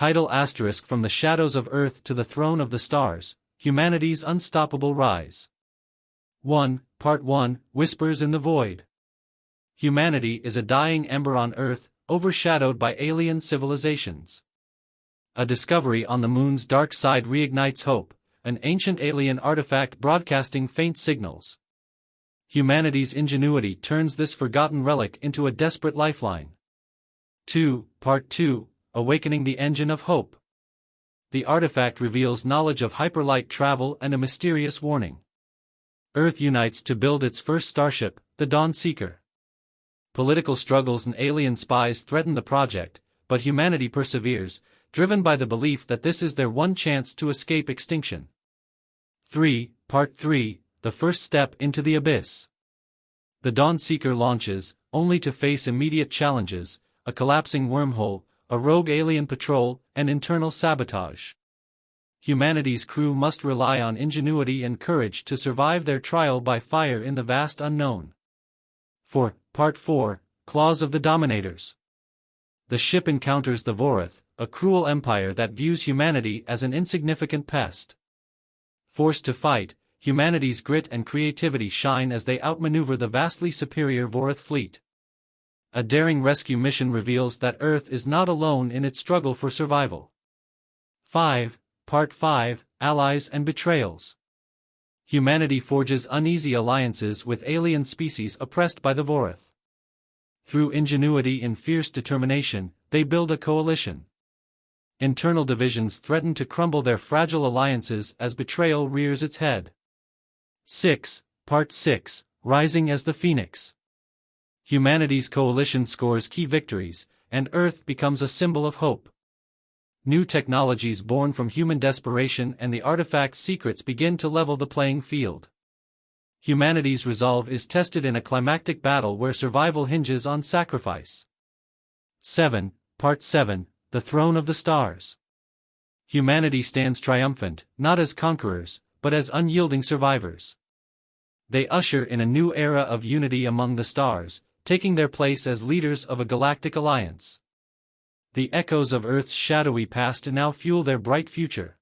Title * From the Shadows of Earth to the Throne of the Stars, Humanity's Unstoppable Rise. 1. Part 1, Whispers in the Void. Humanity is a dying ember on Earth, overshadowed by alien civilizations. A discovery on the moon's dark side reignites hope, an ancient alien artifact broadcasting faint signals. Humanity's ingenuity turns this forgotten relic into a desperate lifeline. 2. Part 2, Awakening the Engine of Hope. The artifact reveals knowledge of hyperlight travel and a mysterious warning. Earth unites to build its first starship, the Dawn Seeker. Political struggles and alien spies threaten the project, but humanity perseveres, driven by the belief that this is their one chance to escape extinction. 3. Part 3, The First Step into the Abyss. The Dawn Seeker launches, only to face immediate challenges, a collapsing wormhole, a rogue alien patrol, and internal sabotage. Humanity's crew must rely on ingenuity and courage to survive their trial by fire in the vast unknown. 4. Part 4, Claws of the Dominators. The ship encounters the Vorath, a cruel empire that views humanity as an insignificant pest. Forced to fight, humanity's grit and creativity shine as they outmaneuver the vastly superior Vorath fleet. A daring rescue mission reveals that Earth is not alone in its struggle for survival. 5. Part 5, Allies and Betrayals. Humanity forges uneasy alliances with alien species oppressed by the Vorath. Through ingenuity and fierce determination, they build a coalition. Internal divisions threaten to crumble their fragile alliances as betrayal rears its head. 6. Part 6, Rising as the Phoenix. Humanity's coalition scores key victories, and Earth becomes a symbol of hope. New technologies born from human desperation and the artifact's secrets begin to level the playing field. Humanity's resolve is tested in a climactic battle where survival hinges on sacrifice. 7. Part 7, The Throne of the Stars. Humanity stands triumphant, not as conquerors, but as unyielding survivors. They usher in a new era of unity among the stars, taking their place as leaders of a galactic alliance. The echoes of Earth's shadowy past now fuel their bright future.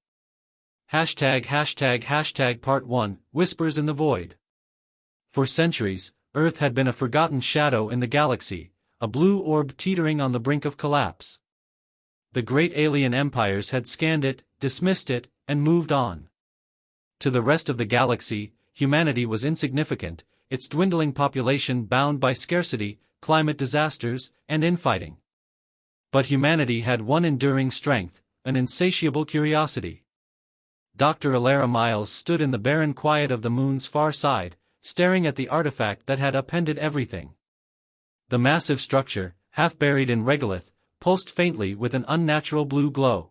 ### Part 1, Whispers in the Void. For centuries, Earth had been a forgotten shadow in the galaxy, a blue orb teetering on the brink of collapse. The great alien empires had scanned it, dismissed it, and moved on. To the rest of the galaxy, humanity was insignificant, its dwindling population bound by scarcity, climate disasters, and infighting. But humanity had one enduring strength, an insatiable curiosity. Dr. Alara Miles stood in the barren quiet of the moon's far side, staring at the artifact that had upended everything. The massive structure, half buried in regolith, pulsed faintly with an unnatural blue glow.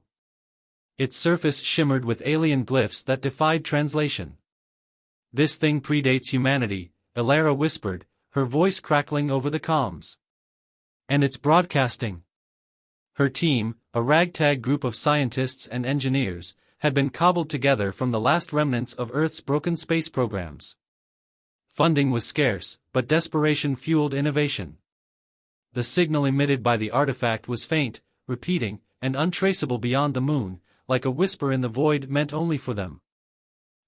Its surface shimmered with alien glyphs that defied translation. "This thing predates humanity," Alara whispered, her voice crackling over the comms. "And it's broadcasting." Her team, a ragtag group of scientists and engineers, had been cobbled together from the last remnants of Earth's broken space programs. Funding was scarce, but desperation fueled innovation. The signal emitted by the artifact was faint, repeating, and untraceable beyond the moon, like a whisper in the void meant only for them.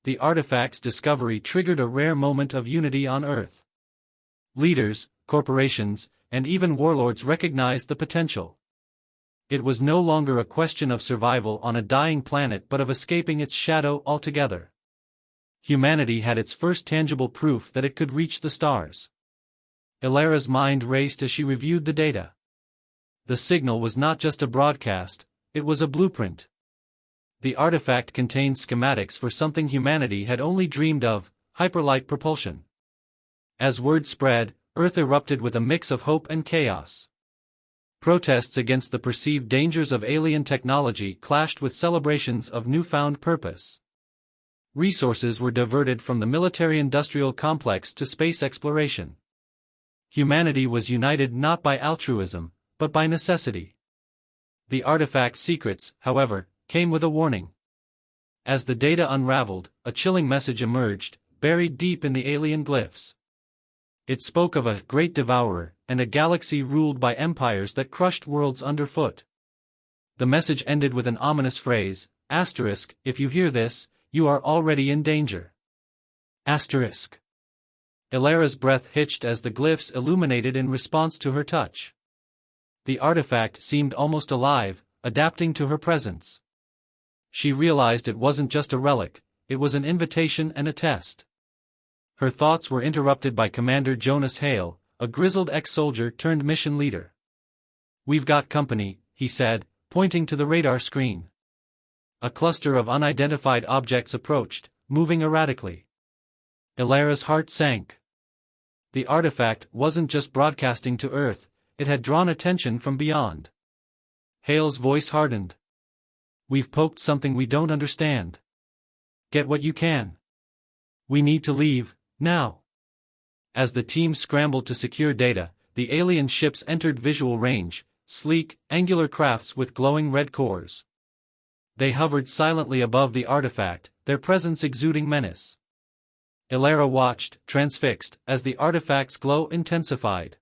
The artifact's discovery triggered a rare moment of unity on Earth. Leaders, corporations, and even warlords recognized the potential. It was no longer a question of survival on a dying planet but of escaping its shadow altogether. Humanity had its first tangible proof that it could reach the stars. Alara's mind raced as she reviewed the data. The signal was not just a broadcast, it was a blueprint. The artifact contained schematics for something humanity had only dreamed of, hyperlight propulsion. As word spread, Earth erupted with a mix of hope and chaos. Protests against the perceived dangers of alien technology clashed with celebrations of newfound purpose. Resources were diverted from the military-industrial complex to space exploration. Humanity was united not by altruism, but by necessity. The artifact's secrets, however, came with a warning. As the data unraveled, a chilling message emerged, buried deep in the alien glyphs. It spoke of a great devourer, and a galaxy ruled by empires that crushed worlds underfoot. The message ended with an ominous phrase, asterisk, if you hear this, you are already in danger. Asterisk. Ilara's breath hitched as the glyphs illuminated in response to her touch. The artifact seemed almost alive, adapting to her presence. She realized it wasn't just a relic, it was an invitation and a test. Her thoughts were interrupted by Commander Jonas Hale, a grizzled ex-soldier turned mission leader. "We've got company," he said, pointing to the radar screen. A cluster of unidentified objects approached, moving erratically. Ilara's heart sank. The artifact wasn't just broadcasting to Earth, it had drawn attention from beyond. Hale's voice hardened. "We've poked something we don't understand. Get what you can. We need to leave, now." As the team scrambled to secure data, the alien ships entered visual range, sleek, angular crafts with glowing red cores. They hovered silently above the artifact, their presence exuding menace. Ilara watched, transfixed, as the artifact's glow intensified.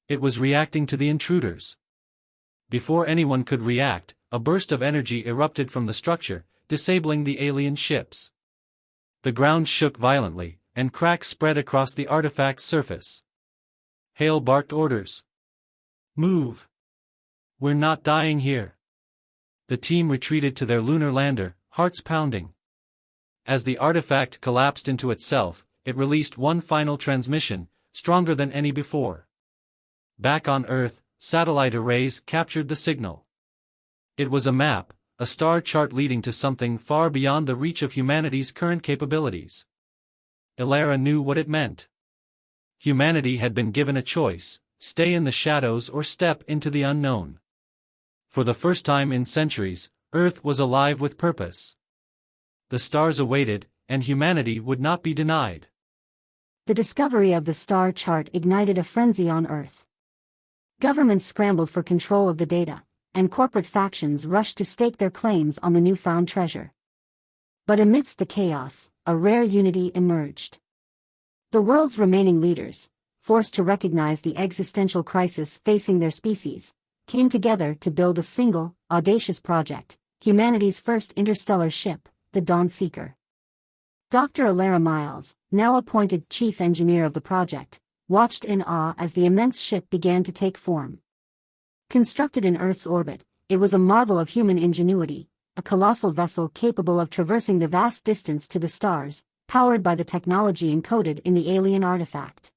It was reacting to the intruders. Before anyone could react, a burst of energy erupted from the structure, disabling the alien ships. The ground shook violently, and cracks spread across the artifact's surface. Hale barked orders. "Move! We're not dying here." The team retreated to their lunar lander, hearts pounding. As the artifact collapsed into itself, it released one final transmission, stronger than any before. Back on Earth, satellite arrays captured the signal. It was a map, a star chart leading to something far beyond the reach of humanity's current capabilities. Ilara knew what it meant. Humanity had been given a choice: stay in the shadows or step into the unknown. For the first time in centuries, Earth was alive with purpose. The stars awaited, and humanity would not be denied. The discovery of the star chart ignited a frenzy on Earth. Governments scrambled for control of the data, and corporate factions rushed to stake their claims on the newfound treasure. But amidst the chaos, a rare unity emerged. The world's remaining leaders, forced to recognize the existential crisis facing their species, came together to build a single, audacious project, humanity's first interstellar ship, the Dawn Seeker. Dr. Ilara Miles, now appointed chief engineer of the project, watched in awe as the immense ship began to take form. Constructed in Earth's orbit, it was a marvel of human ingenuity, a colossal vessel capable of traversing the vast distance to the stars, powered by the technology encoded in the alien artifact.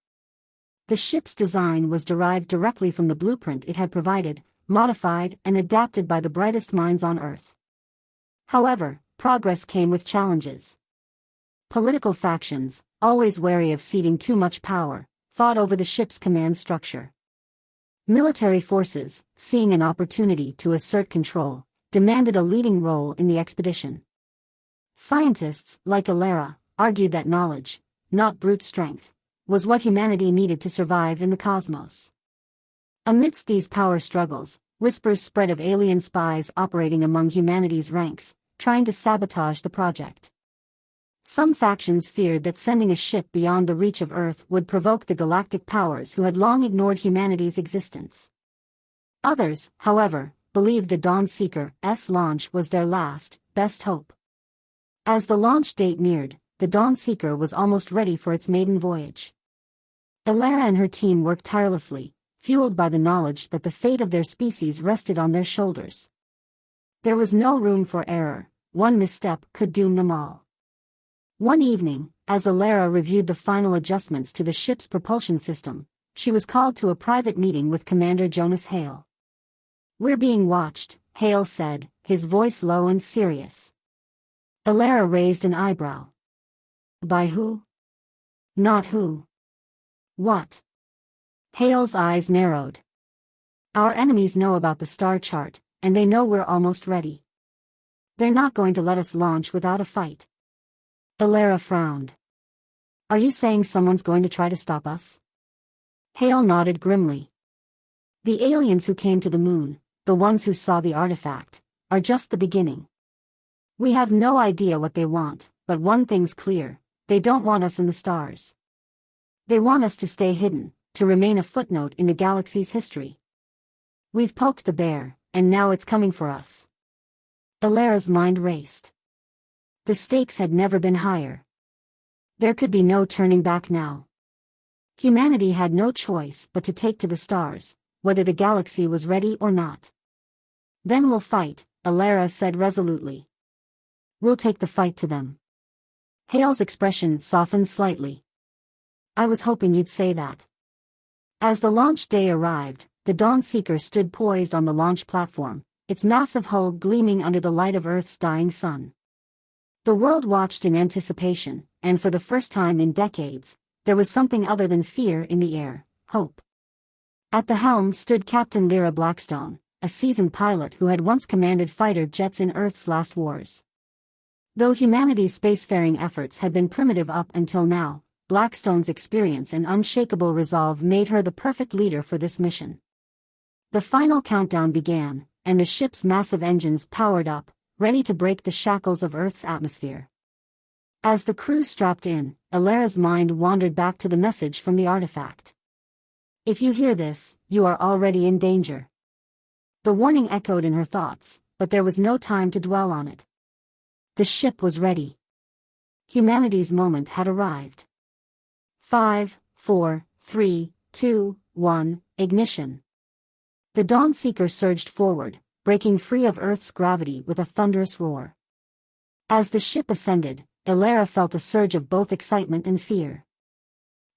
The ship's design was derived directly from the blueprint it had provided, modified and adapted by the brightest minds on Earth. However, progress came with challenges. Political factions, always wary of ceding too much power, fought over the ship's command structure. Military forces, seeing an opportunity to assert control, demanded a leading role in the expedition. Scientists, like Ilara, argued that knowledge, not brute strength, was what humanity needed to survive in the cosmos. Amidst these power struggles, whispers spread of alien spies operating among humanity's ranks, trying to sabotage the project. Some factions feared that sending a ship beyond the reach of Earth would provoke the galactic powers who had long ignored humanity's existence. Others, however, believed the Dawn Seeker's launch was their last, best hope. As the launch date neared, the Dawn Seeker was almost ready for its maiden voyage. Ilara and her team worked tirelessly, fueled by the knowledge that the fate of their species rested on their shoulders. There was no room for error. One misstep could doom them all. One evening, as Ilara reviewed the final adjustments to the ship's propulsion system, she was called to a private meeting with Commander Jonas Hale. "We're being watched," Hale said, his voice low and serious. Ilara raised an eyebrow. "By who?" "Not who. What?" Hale's eyes narrowed. "Our enemies know about the star chart, and they know we're almost ready. They're not going to let us launch without a fight." Ilara frowned. "Are you saying someone's going to try to stop us?" Hale nodded grimly. "The aliens who came to the moon, the ones who saw the artifact, are just the beginning. We have no idea what they want, but one thing's clear: they don't want us in the stars. They want us to stay hidden, to remain a footnote in the galaxy's history. We've poked the bear, and now it's coming for us. Alara's mind raced. The stakes had never been higher. There could be no turning back now. Humanity had no choice but to take to the stars, whether the galaxy was ready or not. Then we'll fight, Alara said resolutely. We'll take the fight to them. Hale's expression softened slightly. I was hoping you'd say that. As the launch day arrived, the Dawnseeker stood poised on the launch platform, its massive hull gleaming under the light of Earth's dying sun. The world watched in anticipation, and for the first time in decades, there was something other than fear in the air, hope. At the helm stood Captain Lyra Blackstone, a seasoned pilot who had once commanded fighter jets in Earth's last wars. Though humanity's spacefaring efforts had been primitive up until now, Blackstone's experience and unshakable resolve made her the perfect leader for this mission. The final countdown began, and the ship's massive engines powered up, ready to break the shackles of Earth's atmosphere. As the crew strapped in, Alara's mind wandered back to the message from the artifact. If you hear this, you are already in danger. The warning echoed in her thoughts, but there was no time to dwell on it. The ship was ready. Humanity's moment had arrived. 5, 4, 3, 2, 1, ignition. The Dawnseeker surged forward, breaking free of Earth's gravity with a thunderous roar. As the ship ascended, Alara felt a surge of both excitement and fear.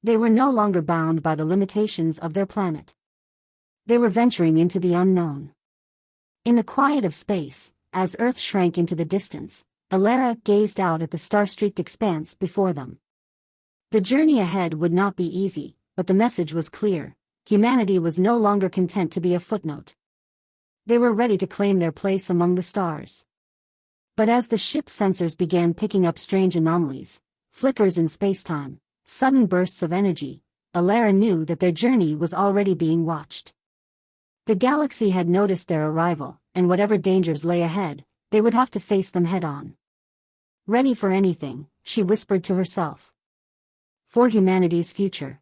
They were no longer bound by the limitations of their planet. They were venturing into the unknown. In the quiet of space, as Earth shrank into the distance, Alara gazed out at the star-streaked expanse before them. The journey ahead would not be easy, but the message was clear. Humanity was no longer content to be a footnote. They were ready to claim their place among the stars. But as the ship's sensors began picking up strange anomalies, flickers in spacetime, sudden bursts of energy, Alara knew that their journey was already being watched. The galaxy had noticed their arrival, and whatever dangers lay ahead, they would have to face them head-on. Ready for anything, she whispered to herself. For humanity's future.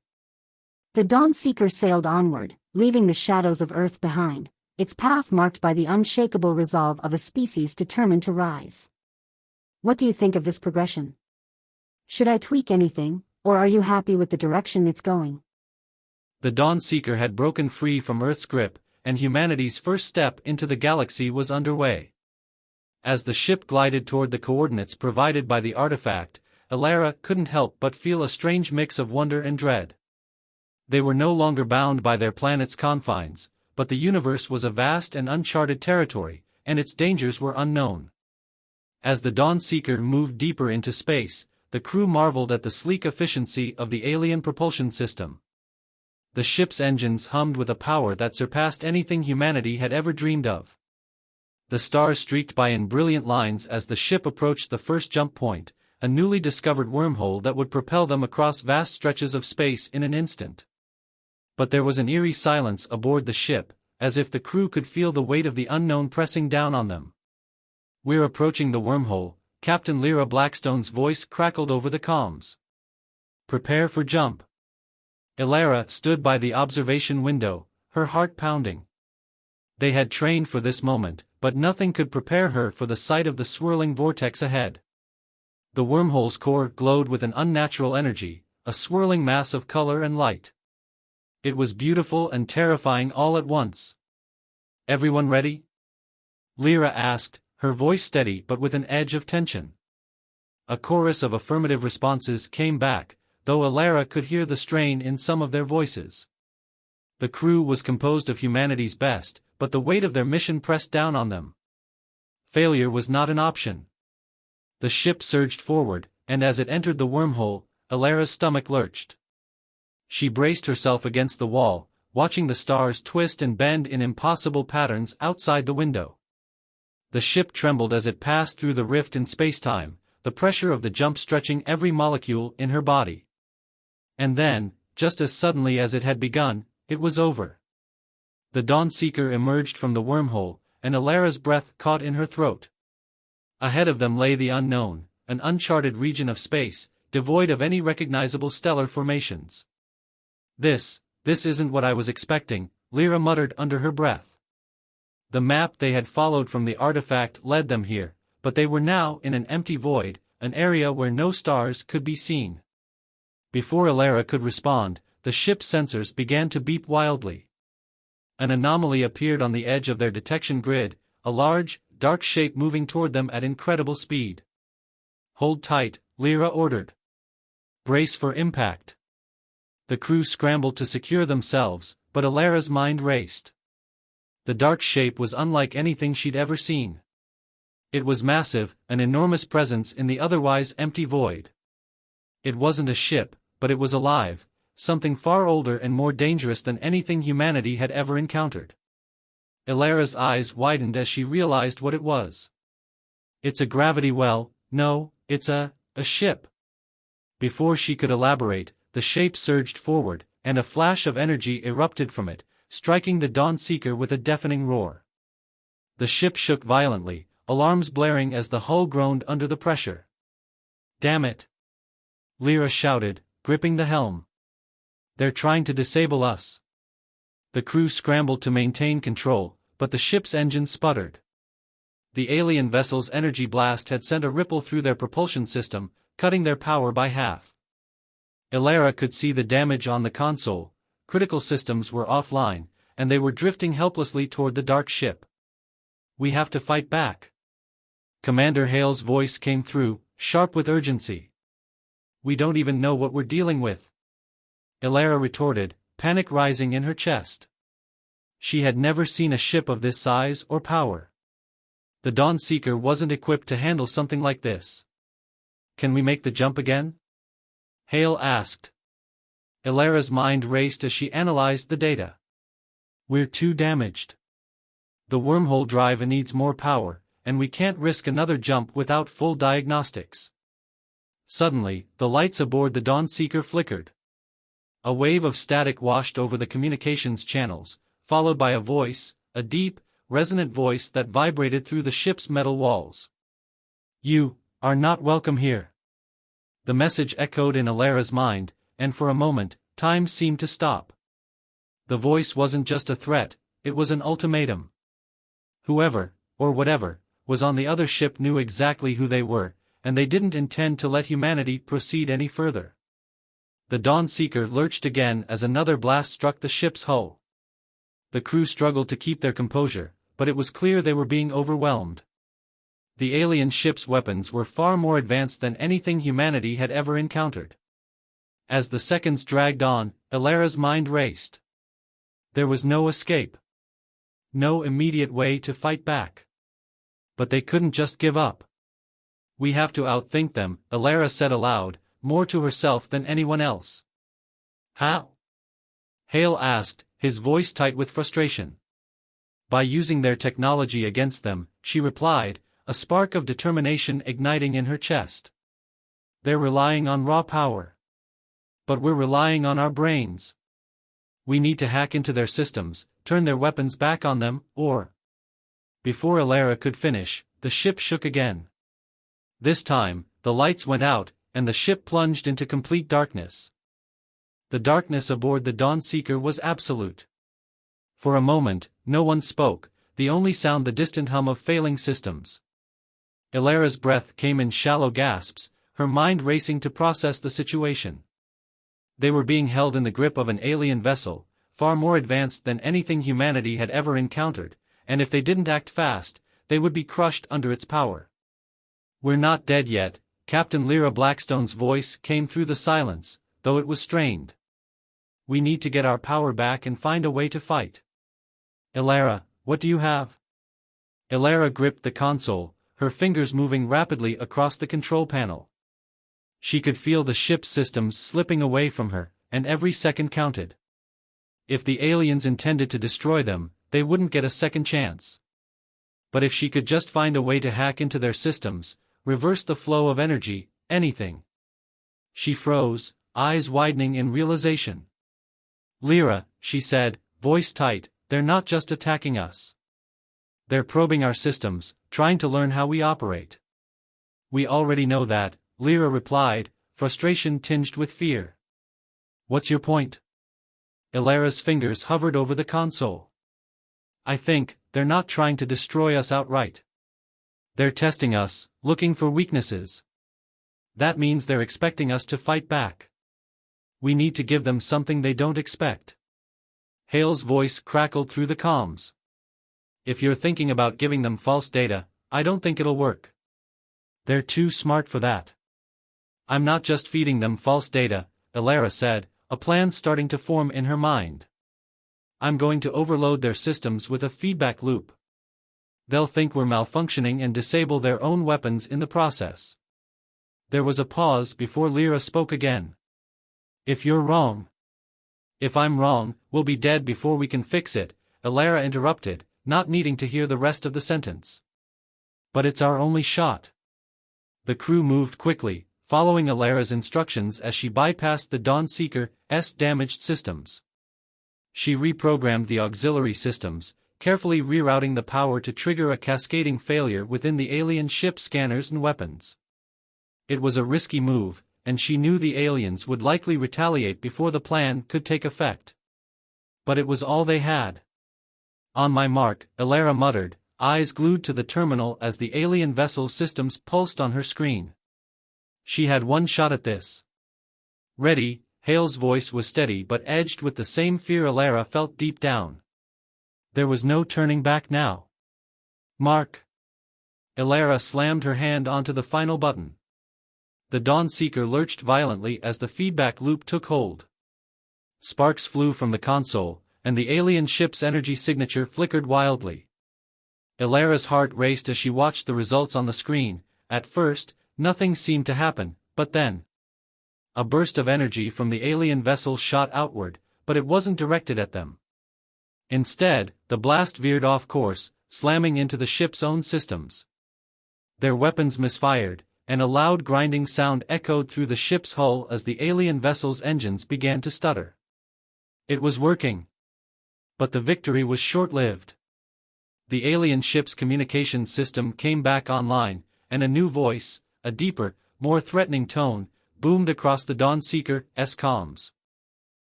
The Dawnseeker sailed onward, leaving the shadows of Earth behind, its path marked by the unshakable resolve of a species determined to rise. What do you think of this progression? Should I tweak anything, or are you happy with the direction it's going? The Dawnseeker had broken free from Earth's grip, and humanity's first step into the galaxy was underway. As the ship glided toward the coordinates provided by the artifact, Alara couldn't help but feel a strange mix of wonder and dread. They were no longer bound by their planet's confines, but the universe was a vast and uncharted territory, and its dangers were unknown. As the Dawnseeker moved deeper into space, the crew marveled at the sleek efficiency of the alien propulsion system. The ship's engines hummed with a power that surpassed anything humanity had ever dreamed of. The stars streaked by in brilliant lines as the ship approached the first jump point, a newly discovered wormhole that would propel them across vast stretches of space in an instant. But there was an eerie silence aboard the ship, as if the crew could feel the weight of the unknown pressing down on them. "We're approaching the wormhole," Captain Lyra Blackstone's voice crackled over the comms. "Prepare for jump." Alara stood by the observation window, her heart pounding. They had trained for this moment, but nothing could prepare her for the sight of the swirling vortex ahead. The wormhole's core glowed with an unnatural energy, a swirling mass of color and light. It was beautiful and terrifying all at once. "Everyone ready?" Lyra asked, her voice steady but with an edge of tension. A chorus of affirmative responses came back, though Alara could hear the strain in some of their voices. The crew was composed of humanity's best, but the weight of their mission pressed down on them. Failure was not an option. The ship surged forward, and as it entered the wormhole, Alara's stomach lurched. She braced herself against the wall, watching the stars twist and bend in impossible patterns outside the window. The ship trembled as it passed through the rift in spacetime, the pressure of the jump stretching every molecule in her body. And then, just as suddenly as it had begun, it was over. The Dawnseeker emerged from the wormhole, and Alara's breath caught in her throat. Ahead of them lay the unknown, an uncharted region of space, devoid of any recognizable stellar formations. This isn't what I was expecting," Lyra muttered under her breath. The map they had followed from the artifact led them here, but they were now in an empty void, an area where no stars could be seen. Before Alara could respond, the ship's sensors began to beep wildly. An anomaly appeared on the edge of their detection grid, a large, dark shape moving toward them at incredible speed. "Hold tight," Lyra ordered. "Brace for impact." The crew scrambled to secure themselves, but Alara's mind raced. The dark shape was unlike anything she'd ever seen. It was massive, an enormous presence in the otherwise empty void. It wasn't a ship, but it was alive, something far older and more dangerous than anything humanity had ever encountered. Alara's eyes widened as she realized what it was. "It's a gravity well, no, it's a ship." Before she could elaborate, the shape surged forward, and a flash of energy erupted from it, striking the Dawnseeker with a deafening roar. The ship shook violently, alarms blaring as the hull groaned under the pressure. "Damn it!" Lyra shouted, gripping the helm. "They're trying to disable us." The crew scrambled to maintain control, but the ship's engine sputtered. The alien vessel's energy blast had sent a ripple through their propulsion system, cutting their power by half. Alara could see the damage on the console. Critical systems were offline, and they were drifting helplessly toward the dark ship. "We have to fight back." Commander Hale's voice came through, sharp with urgency. "We don't even know what we're dealing with," Alara retorted, panic rising in her chest. She had never seen a ship of this size or power. The Dawnseeker wasn't equipped to handle something like this. "Can we make the jump again?" Hale asked. Alara's mind raced as she analyzed the data. "We're too damaged. The wormhole drive needs more power, and we can't risk another jump without full diagnostics." Suddenly, the lights aboard the Dawnseeker flickered. A wave of static washed over the communications channels, followed by a voice, a deep, resonant voice that vibrated through the ship's metal walls. "You are not welcome here." The message echoed in Alara's mind, and for a moment, time seemed to stop. The voice wasn't just a threat, it was an ultimatum. Whoever, or whatever, was on the other ship knew exactly who they were, and they didn't intend to let humanity proceed any further. The Dawnseeker lurched again as another blast struck the ship's hull. The crew struggled to keep their composure, but it was clear they were being overwhelmed. The alien ship's weapons were far more advanced than anything humanity had ever encountered. As the seconds dragged on, Alara's mind raced. There was no escape. No immediate way to fight back. But they couldn't just give up. "We have to outthink them," Alara said aloud, more to herself than anyone else. "How?" Hale asked, his voice tight with frustration. "By using their technology against them," she replied, a spark of determination igniting in her chest. "They're relying on raw power. But we're relying on our brains. We need to hack into their systems, turn their weapons back on them, or—" Before Alara could finish, the ship shook again. This time, the lights went out, and the ship plunged into complete darkness. The darkness aboard the Dawnseeker was absolute. For a moment, no one spoke, the only sound the distant hum of failing systems. Alara's breath came in shallow gasps, her mind racing to process the situation. They were being held in the grip of an alien vessel, far more advanced than anything humanity had ever encountered, and if they didn't act fast, they would be crushed under its power. "We're not dead yet," Captain Lyra Blackstone's voice came through the silence, though it was strained. "We need to get our power back and find a way to fight. Alara, what do you have?" Alara gripped the console, her fingers moving rapidly across the control panel. She could feel the ship's systems slipping away from her, and every second counted. If the aliens intended to destroy them, they wouldn't get a second chance. But if she could just find a way to hack into their systems, reverse the flow of energy, anything. She froze, eyes widening in realization. "Lyra," she said, voice tight, "they're not just attacking us. They're probing our systems, trying to learn how we operate." "We already know that," Lyra replied, frustration tinged with fear. "What's your point?" Alara's fingers hovered over the console. "I think they're not trying to destroy us outright. They're testing us, looking for weaknesses. That means they're expecting us to fight back. We need to give them something they don't expect. Hale's voice crackled through the comms. If you're thinking about giving them false data, I don't think it'll work. They're too smart for that. I'm not just feeding them false data, Elara said, a plan starting to form in her mind. I'm going to overload their systems with a feedback loop. They'll think we're malfunctioning and disable their own weapons in the process. There was a pause before Lyra spoke again. If you're wrong. If I'm wrong, we'll be dead before we can fix it, Elara interrupted, not needing to hear the rest of the sentence. But it's our only shot. The crew moved quickly, following Elara's instructions as she bypassed the Dawnseeker's damaged systems. She reprogrammed the auxiliary systems, carefully rerouting the power to trigger a cascading failure within the alien ship scanners and weapons. It was a risky move, and she knew the aliens would likely retaliate before the plan could take effect. But it was all they had. On my mark, Elara muttered, eyes glued to the terminal as the alien vessel systems pulsed on her screen. She had one shot at this. Ready, Hale's voice was steady but edged with the same fear Elara felt deep down. There was no turning back now. Mark. Elara slammed her hand onto the final button. The Dawnseeker lurched violently as the feedback loop took hold. Sparks flew from the console, and the alien ship's energy signature flickered wildly. Elara's heart raced as she watched the results on the screen. At first, nothing seemed to happen, but then a burst of energy from the alien vessel shot outward, but it wasn't directed at them. Instead, the blast veered off course, slamming into the ship's own systems. Their weapons misfired, and a loud grinding sound echoed through the ship's hull as the alien vessel's engines began to stutter. It was working. But the victory was short-lived. The alien ship's communications system came back online, and a new voice, a deeper, more threatening tone, boomed across the Dawnseeker's comms.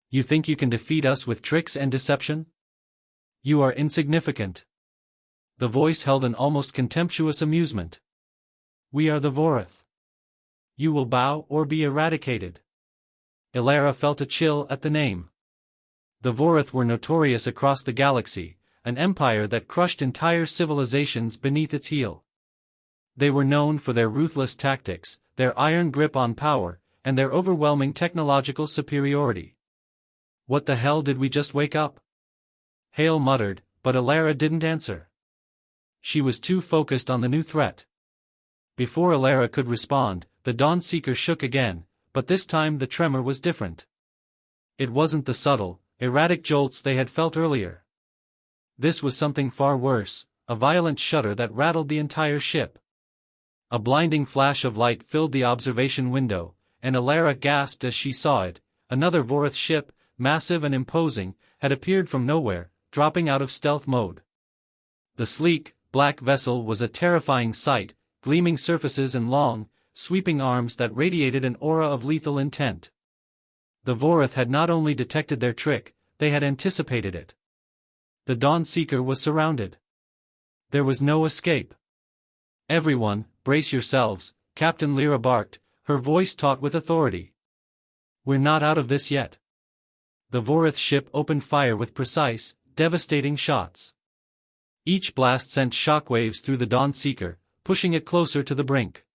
You think you can defeat us with tricks and deception? You are insignificant. The voice held an almost contemptuous amusement. We are the Vorath. You will bow or be eradicated. Elara felt a chill at the name. The Vorath were notorious across the galaxy, an empire that crushed entire civilizations beneath its heel. They were known for their ruthless tactics, their iron grip on power, and their overwhelming technological superiority. What the hell did we just wake up? Hale muttered, but Elara didn't answer. She was too focused on the new threat. Before Elara could respond, the Dawnseeker shook again, but this time the tremor was different. It wasn't the subtle, erratic jolts they had felt earlier. This was something far worse, a violent shudder that rattled the entire ship. A blinding flash of light filled the observation window, and Elara gasped as she saw it. Another Vorath ship, massive and imposing, had appeared from nowhere, dropping out of stealth mode. The sleek, black vessel was a terrifying sight, gleaming surfaces and long, sweeping arms that radiated an aura of lethal intent. The Vorath had not only detected their trick, they had anticipated it. The Dawnseeker was surrounded. There was no escape. Everyone, brace yourselves, Captain Lyra barked, her voice taut with authority. We're not out of this yet. The Vorath ship opened fire with precise, devastating shots. Each blast sent shockwaves through the Dawnseeker, pushing it closer to the brink.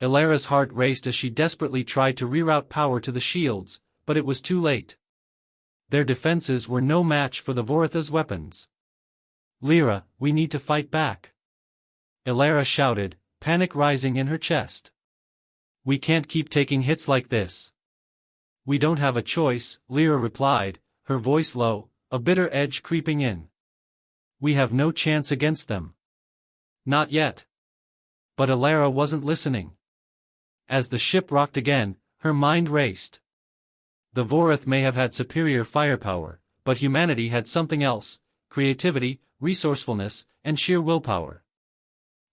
Elara's heart raced as she desperately tried to reroute power to the shields, but it was too late. Their defenses were no match for the Vorath's weapons. Lyra, we need to fight back. Elara shouted, panic rising in her chest. We can't keep taking hits like this. We don't have a choice, Lyra replied, her voice low, a bitter edge creeping in. We have no chance against them. Not yet. But Elara wasn't listening. As the ship rocked again, her mind raced. The Vorath may have had superior firepower, but humanity had something else: creativity, resourcefulness, and sheer willpower.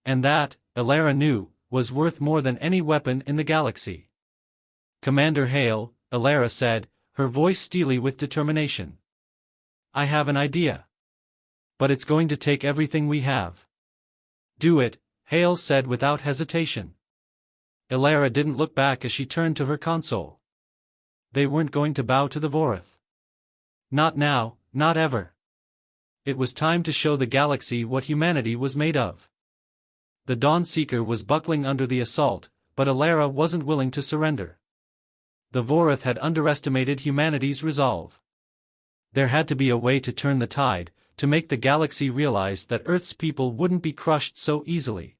And that, Elara knew, was worth more than any weapon in the galaxy. Commander Hale, Elara said, her voice steely with determination. I have an idea. But it's going to take everything we have. Do it, Hale said without hesitation. Elara didn't look back as she turned to her console. They weren't going to bow to the Vorath. Not now, not ever. It was time to show the galaxy what humanity was made of. The Dawnseeker was buckling under the assault, but Elara wasn't willing to surrender. The Vorath had underestimated humanity's resolve. There had to be a way to turn the tide, to make the galaxy realize that Earth's people wouldn't be crushed so easily.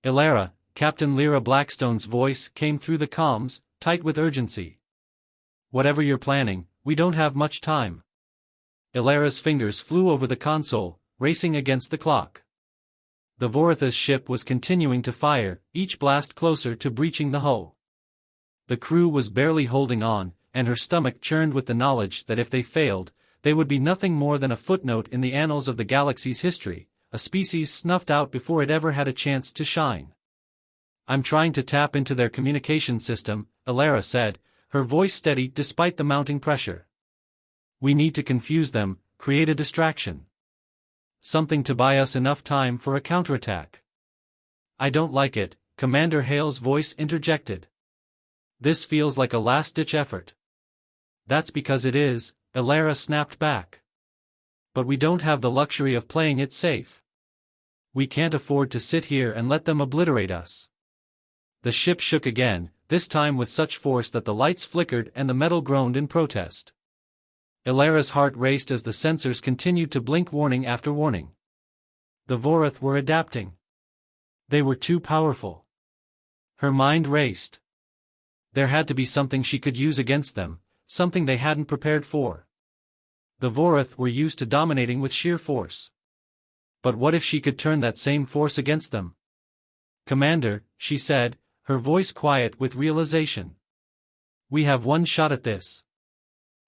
Elara, Captain Lyra Blackstone's voice came through the comms, tight with urgency. Whatever you're planning, we don't have much time. Elara's fingers flew over the console, racing against the clock. The Vorath's ship was continuing to fire, each blast closer to breaching the hull. The crew was barely holding on, and her stomach churned with the knowledge that if they failed, they would be nothing more than a footnote in the annals of the galaxy's history, a species snuffed out before it ever had a chance to shine. I'm trying to tap into their communication system, Elara said, her voice steady despite the mounting pressure. We need to confuse them, create a distraction. Something to buy us enough time for a counterattack. I don't like it, Commander Hale's voice interjected. This feels like a last-ditch effort. That's because it is, Elara snapped back. But we don't have the luxury of playing it safe. We can't afford to sit here and let them obliterate us. The ship shook again, this time with such force that the lights flickered and the metal groaned in protest. Elara's heart raced as the sensors continued to blink warning after warning. The Vorath were adapting. They were too powerful. Her mind raced. There had to be something she could use against them, something they hadn't prepared for. The Vorath were used to dominating with sheer force. But what if she could turn that same force against them? Commander, she said, her voice quiet with realization. We have one shot at this.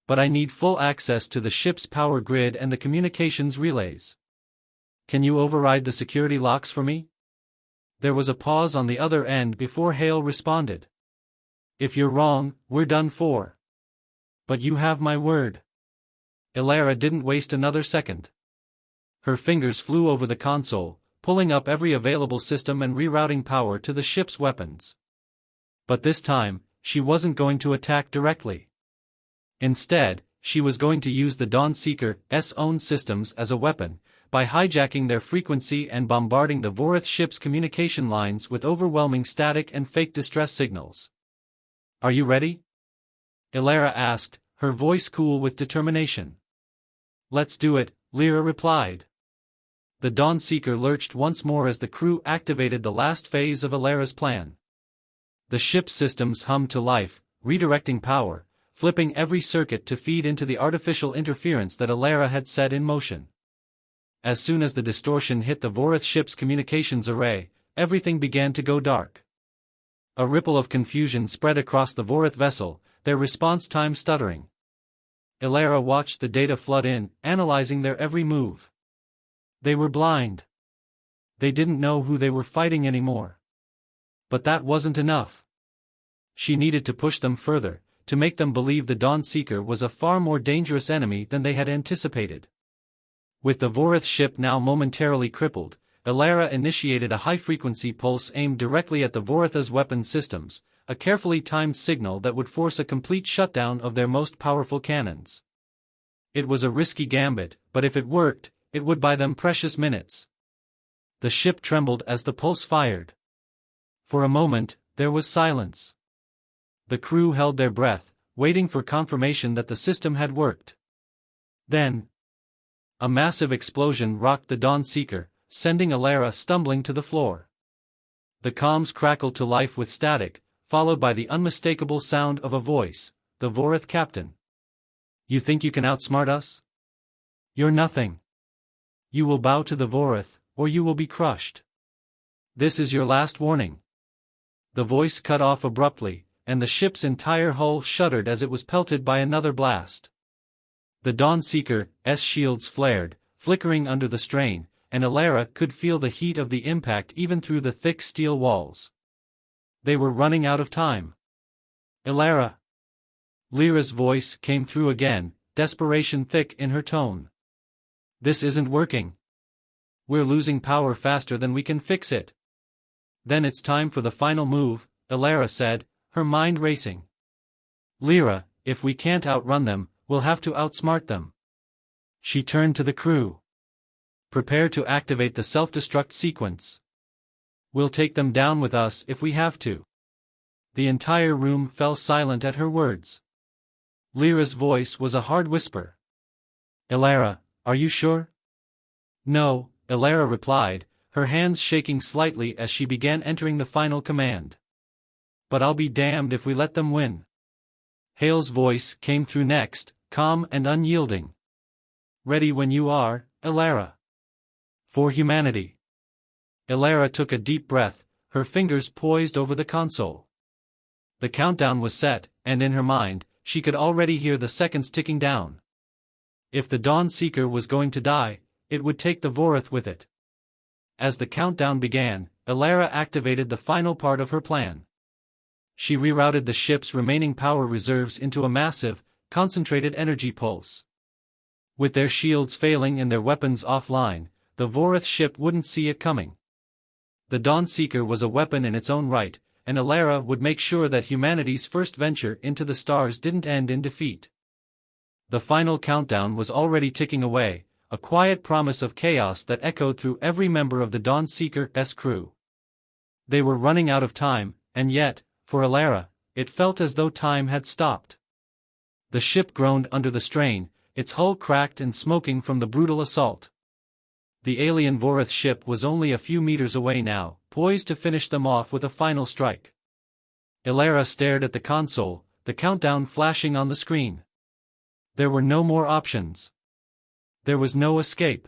But I need full access to the ship's power grid and the communications relays. Can you override the security locks for me? There was a pause on the other end before Hale responded. If you're wrong, we're done for. But you have my word. Elara didn't waste another second. Her fingers flew over the console, pulling up every available system and rerouting power to the ship's weapons. But this time, she wasn't going to attack directly. Instead, she was going to use the Dawnseeker's own systems as a weapon, by hijacking their frequency and bombarding the Vorath ship's communication lines with overwhelming static and fake distress signals. Are you ready? Elara asked, her voice cool with determination. Let's do it, Lyra replied. The Dawnseeker lurched once more as the crew activated the last phase of Elara's plan. The ship's systems hummed to life, redirecting power, flipping every circuit to feed into the artificial interference that Elara had set in motion. As soon as the distortion hit the Vorath ship's communications array, everything began to go dark. A ripple of confusion spread across the Vorath vessel, their response time stuttering. Elara watched the data flood in, analyzing their every move. They were blind. They didn't know who they were fighting anymore. But that wasn't enough. She needed to push them further, to make them believe the Dawnseeker was a far more dangerous enemy than they had anticipated. With the Vorath ship now momentarily crippled, Elara initiated a high-frequency pulse aimed directly at the Vorath's weapon systems, a carefully timed signal that would force a complete shutdown of their most powerful cannons. It was a risky gambit, but if it worked, it would buy them precious minutes. The ship trembled as the pulse fired. For a moment, there was silence. The crew held their breath, waiting for confirmation that the system had worked. Then, a massive explosion rocked the Dawnseeker, sending Elara stumbling to the floor. The comms crackled to life with static, followed by the unmistakable sound of a voice, the Vorath captain. You think you can outsmart us? You're nothing. You will bow to the Vorath, or you will be crushed. This is your last warning. The voice cut off abruptly, and the ship's entire hull shuddered as it was pelted by another blast. The Dawnseeker's shields flared, flickering under the strain, and Elara could feel the heat of the impact even through the thick steel walls. They were running out of time. Elara! Lyra's voice came through again, desperation thick in her tone. This isn't working. We're losing power faster than we can fix it. Then it's time for the final move, Elara said, her mind racing. Lyra, if we can't outrun them, we'll have to outsmart them. She turned to the crew. Prepare to activate the self-destruct sequence. We'll take them down with us if we have to. The entire room fell silent at her words. Lyra's voice was a hard whisper. Elara, are you sure? No, Elara replied, her hands shaking slightly as she began entering the final command. But I'll be damned if we let them win. Hale's voice came through next, calm and unyielding. Ready when you are, Elara. For humanity. Elara took a deep breath, her fingers poised over the console. The countdown was set, and in her mind, she could already hear the seconds ticking down. If the Dawn Seeker was going to die, it would take the Vorith with it. As the countdown began, Elara activated the final part of her plan. She rerouted the ship's remaining power reserves into a massive, concentrated energy pulse. With their shields failing and their weapons offline, the Vorith ship wouldn't see it coming. The Dawn Seeker was a weapon in its own right, and Elara would make sure that humanity's first venture into the stars didn't end in defeat. The final countdown was already ticking away, a quiet promise of chaos that echoed through every member of the Dawn Seeker's crew. They were running out of time, and yet, for Elara, it felt as though time had stopped. The ship groaned under the strain, its hull cracked and smoking from the brutal assault. The alien Vorith ship was only a few meters away now, poised to finish them off with a final strike. Elara stared at the console, the countdown flashing on the screen. There were no more options. There was no escape.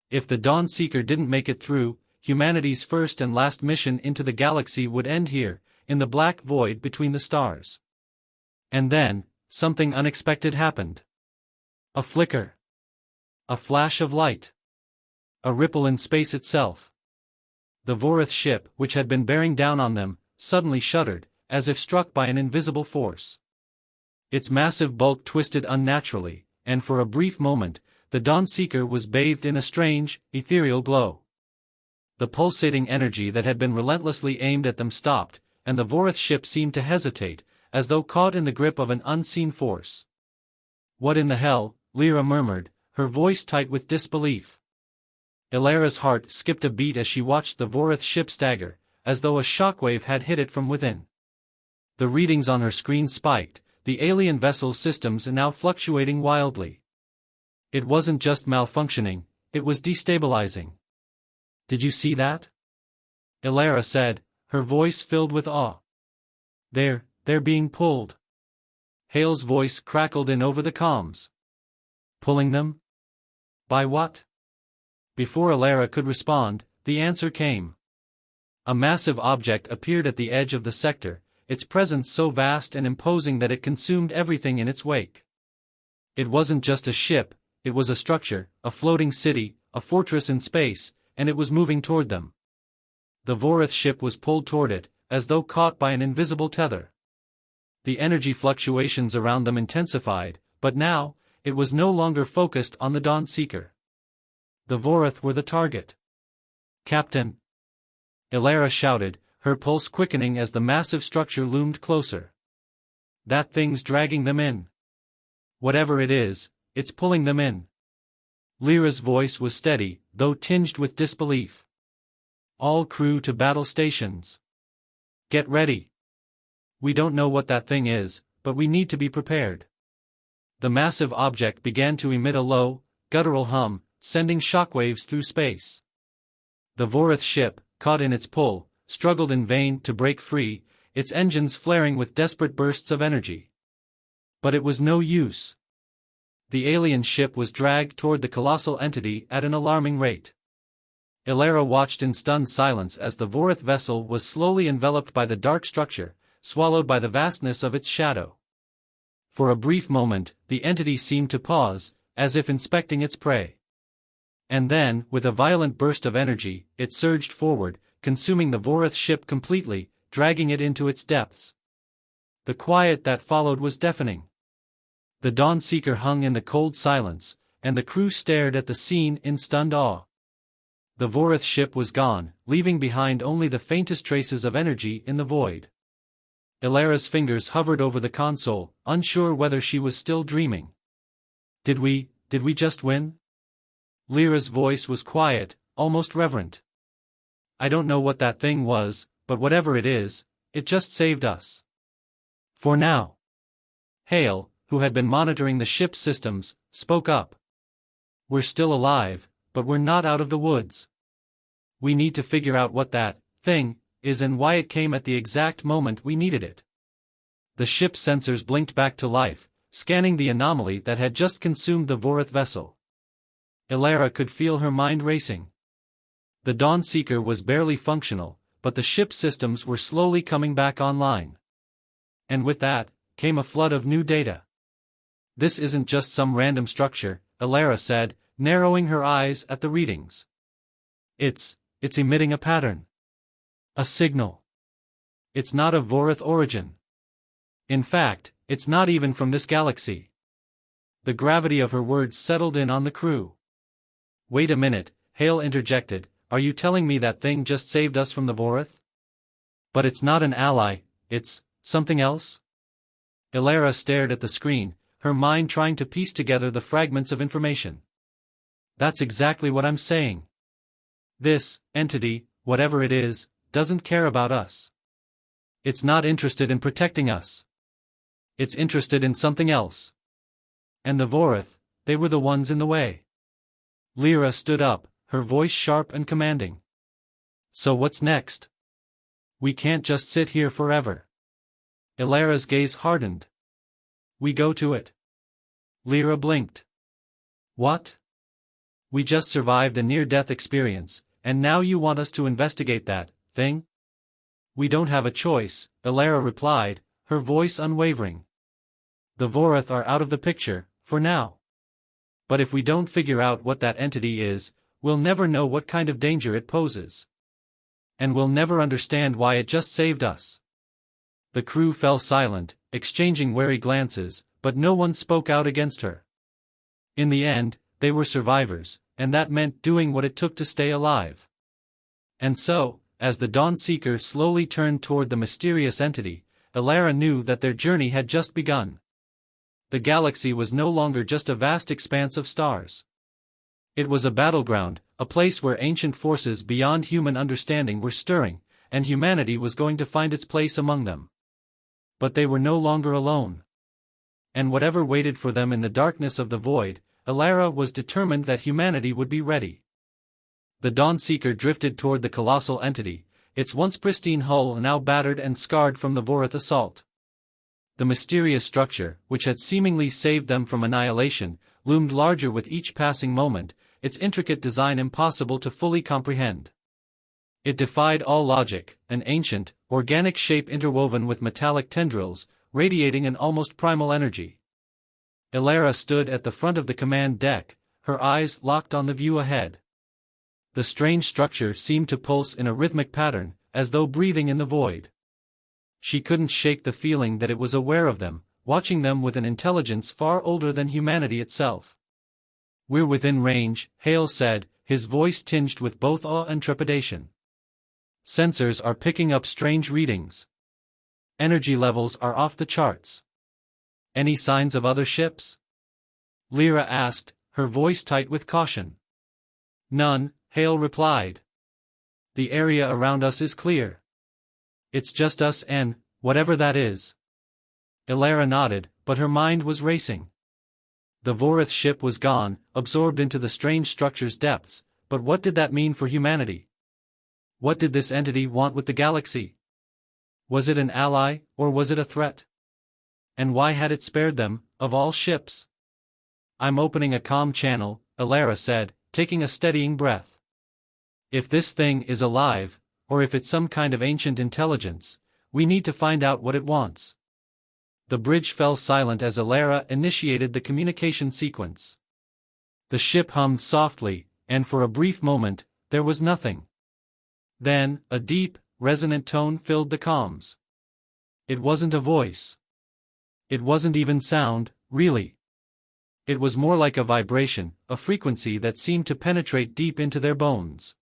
If the Dawn Seeker didn't make it through, humanity's first and last mission into the galaxy would end here, in the black void between the stars. And then, something unexpected happened. A flicker. A flash of light. A ripple in space itself. The Vorith ship, which had been bearing down on them, suddenly shuddered, as if struck by an invisible force. Its massive bulk twisted unnaturally, and for a brief moment, the Dawn Seeker was bathed in a strange, ethereal glow. The pulsating energy that had been relentlessly aimed at them stopped, and the Vorith ship seemed to hesitate, as though caught in the grip of an unseen force. What in the hell? Lyra murmured, her voice tight with disbelief. Elara's heart skipped a beat as she watched the Vorith ship stagger, as though a shockwave had hit it from within. The readings on her screen spiked, the alien vessel's systems now fluctuating wildly. It wasn't just malfunctioning, it was destabilizing. Did you see that? Elara said, her voice filled with awe. They're being pulled. Hale's voice crackled in over the comms. Pulling them? By what? Before Elara could respond, the answer came. A massive object appeared at the edge of the sector, its presence so vast and imposing that it consumed everything in its wake. It wasn't just a ship, it was a structure, a floating city, a fortress in space, and it was moving toward them. The Vorith ship was pulled toward it, as though caught by an invisible tether. The energy fluctuations around them intensified, but now, it was no longer focused on the Dawn Seeker. The Vorith were the target. Captain! Elara shouted, her pulse quickening as the massive structure loomed closer. That thing's dragging them in. Whatever it is, it's pulling them in. Lyra's voice was steady, though tinged with disbelief. All crew to battle stations. Get ready. We don't know what that thing is, but we need to be prepared. The massive object began to emit a low, guttural hum, sending shockwaves through space. The Vorith ship, caught in its pull, struggled in vain to break free, its engines flaring with desperate bursts of energy. But it was no use. The alien ship was dragged toward the colossal entity at an alarming rate. Elara watched in stunned silence as the Vorith vessel was slowly enveloped by the dark structure, swallowed by the vastness of its shadow. For a brief moment, the entity seemed to pause, as if inspecting its prey. And then, with a violent burst of energy, it surged forward, consuming the Vorith ship completely, dragging it into its depths. The quiet that followed was deafening. The Dawn Seeker hung in the cold silence, and the crew stared at the scene in stunned awe. The Vorith ship was gone, leaving behind only the faintest traces of energy in the void. Ilara's fingers hovered over the console, unsure whether she was still dreaming. Did we just win? Lyra's voice was quiet, almost reverent. I don't know what that thing was, but whatever it is, it just saved us. For now. Hale, who had been monitoring the ship's systems, spoke up. We're still alive, but we're not out of the woods. We need to figure out what that thing is and why it came at the exact moment we needed it. The ship's sensors blinked back to life, scanning the anomaly that had just consumed the Vorith vessel. Ilara could feel her mind racing. The Dawn Seeker was barely functional, but the ship's systems were slowly coming back online. And with that, came a flood of new data. This isn't just some random structure, Ilara said, narrowing her eyes at the readings. It's emitting a pattern. A signal. It's not of Vorith origin. In fact, it's not even from this galaxy. The gravity of her words settled in on the crew. Wait a minute, Hale interjected, are you telling me that thing just saved us from the Vorith? But it's not an ally, it's something else? Ilara stared at the screen, her mind trying to piece together the fragments of information. That's exactly what I'm saying. This entity, whatever it is, doesn't care about us. It's not interested in protecting us. It's interested in something else. And the Vorith, they were the ones in the way. Lyra stood up, her voice sharp and commanding. So what's next? We can't just sit here forever. Ilara's gaze hardened. We go to it. Lyra blinked. What? We just survived a near-death experience, and now you want us to investigate that thing? We don't have a choice, Ilara replied, her voice unwavering. The Vorith are out of the picture, for now. But if we don't figure out what that entity is, we'll never know what kind of danger it poses. And we'll never understand why it just saved us. The crew fell silent, exchanging wary glances, but no one spoke out against her. In the end, they were survivors, and that meant doing what it took to stay alive. And so, as the Dawn Seeker slowly turned toward the mysterious entity, Ilara knew that their journey had just begun. The galaxy was no longer just a vast expanse of stars. It was a battleground, a place where ancient forces beyond human understanding were stirring, and humanity was going to find its place among them. But they were no longer alone. And whatever waited for them in the darkness of the void, Ilara was determined that humanity would be ready. The Dawn Seeker drifted toward the colossal entity, its once pristine hull now battered and scarred from the Vorith assault. The mysterious structure, which had seemingly saved them from annihilation, loomed larger with each passing moment, its intricate design impossible to fully comprehend. It defied all logic, an ancient, organic shape interwoven with metallic tendrils, radiating an almost primal energy. Ilara stood at the front of the command deck, her eyes locked on the view ahead. The strange structure seemed to pulse in a rhythmic pattern, as though breathing in the void. She couldn't shake the feeling that it was aware of them, watching them with an intelligence far older than humanity itself. We're within range, Hale said, his voice tinged with both awe and trepidation. Sensors are picking up strange readings. Energy levels are off the charts. Any signs of other ships? Lyra asked, her voice tight with caution. None, Hale replied. The area around us is clear. It's just us and, whatever that is. Ilara nodded, but her mind was racing. The Vorith ship was gone, absorbed into the strange structure's depths, but what did that mean for humanity? What did this entity want with the galaxy? Was it an ally, or was it a threat? And why had it spared them, of all ships? I'm opening a comm channel, Ilara said, taking a steadying breath. If this thing is alive, or if it's some kind of ancient intelligence, we need to find out what it wants. The bridge fell silent as Ilara initiated the communication sequence. The ship hummed softly, and for a brief moment, there was nothing. Then, a deep, resonant tone filled the comms. It wasn't a voice. It wasn't even sound, really. It was more like a vibration, a frequency that seemed to penetrate deep into their bones.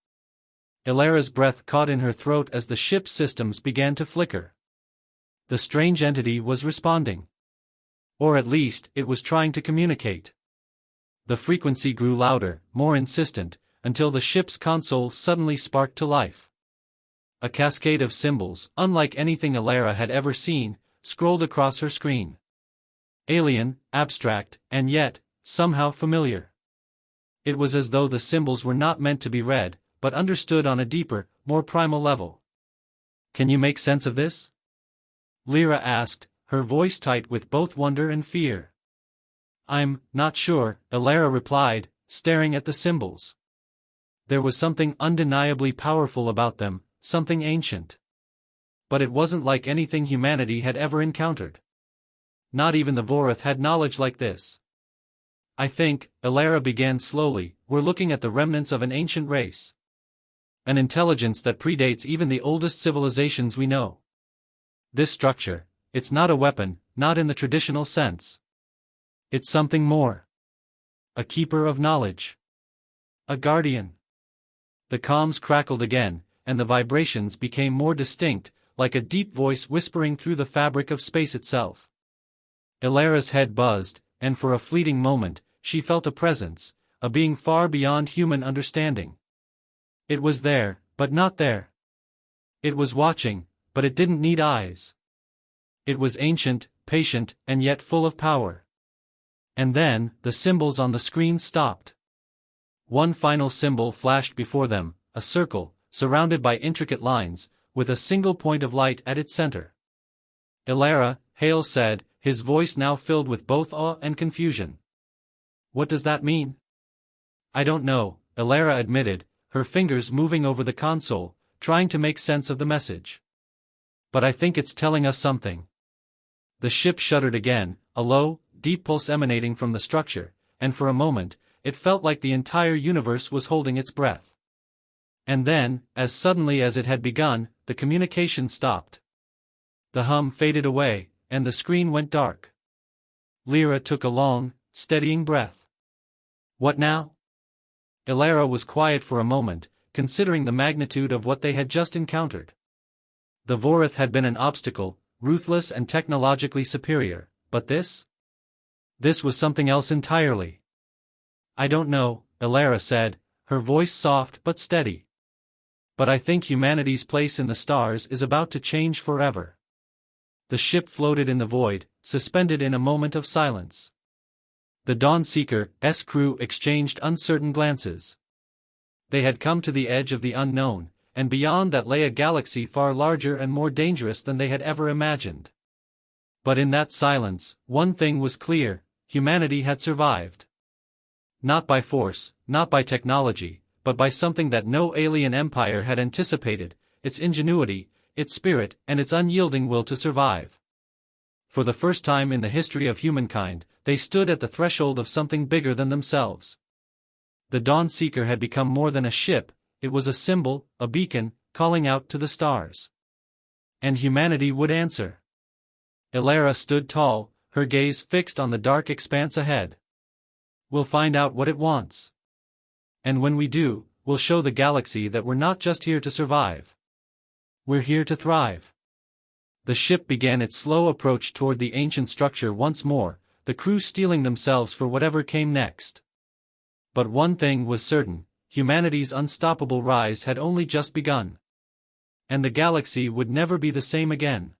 Ilara's breath caught in her throat as the ship's systems began to flicker. The strange entity was responding. Or at least, it was trying to communicate. The frequency grew louder, more insistent, until the ship's console suddenly sparked to life. A cascade of symbols, unlike anything Ilara had ever seen, scrolled across her screen. Alien, abstract, and yet, somehow familiar. It was as though the symbols were not meant to be read, but understood on a deeper, more primal level. "Can you make sense of this?" Lyra asked, her voice tight with both wonder and fear. "I'm not sure," Ilara replied, staring at the symbols. There was something undeniably powerful about them, something ancient. But it wasn't like anything humanity had ever encountered. Not even the Vorath had knowledge like this. "I think," Ilara began slowly, "we're looking at the remnants of an ancient race. An intelligence that predates even the oldest civilizations we know. This structure, it's not a weapon, not in the traditional sense. It's something more. A keeper of knowledge. A guardian." The comms crackled again, and the vibrations became more distinct, like a deep voice whispering through the fabric of space itself. Ilara's head buzzed, and for a fleeting moment, she felt a presence, a being far beyond human understanding. It was there, but not there. It was watching, but it didn't need eyes. It was ancient, patient, and yet full of power. And then, the symbols on the screen stopped. One final symbol flashed before them, a circle, surrounded by intricate lines, with a single point of light at its center. "Ilara," Hale said, his voice now filled with both awe and confusion. "What does that mean?" "I don't know," Ilara admitted, her fingers moving over the console, trying to make sense of the message. "But I think it's telling us something." The ship shuddered again, a low, deep pulse emanating from the structure, and for a moment, it felt like the entire universe was holding its breath. And then, as suddenly as it had begun, the communication stopped. The hum faded away, and the screen went dark. Lyra took a long, steadying breath. "What now?" Ilara was quiet for a moment, considering the magnitude of what they had just encountered. The Vorath had been an obstacle, ruthless and technologically superior, but this? This was something else entirely. "I don't know," Ilara said, her voice soft but steady. "But I think humanity's place in the stars is about to change forever." The ship floated in the void, suspended in a moment of silence. The Dawnseeker's crew exchanged uncertain glances. They had come to the edge of the unknown, and beyond that lay a galaxy far larger and more dangerous than they had ever imagined. But in that silence, one thing was clear: humanity had survived. Not by force, not by technology, but by something that no alien empire had anticipated: its ingenuity, its spirit, and its unyielding will to survive. For the first time in the history of humankind, they stood at the threshold of something bigger than themselves. The Dawnseeker had become more than a ship, it was a symbol, a beacon, calling out to the stars. And humanity would answer. Ilara stood tall, her gaze fixed on the dark expanse ahead. "We'll find out what it wants. And when we do, we'll show the galaxy that we're not just here to survive. We're here to thrive." The ship began its slow approach toward the ancient structure once more, the crew steeling themselves for whatever came next. But one thing was certain: humanity's unstoppable rise had only just begun. And the galaxy would never be the same again.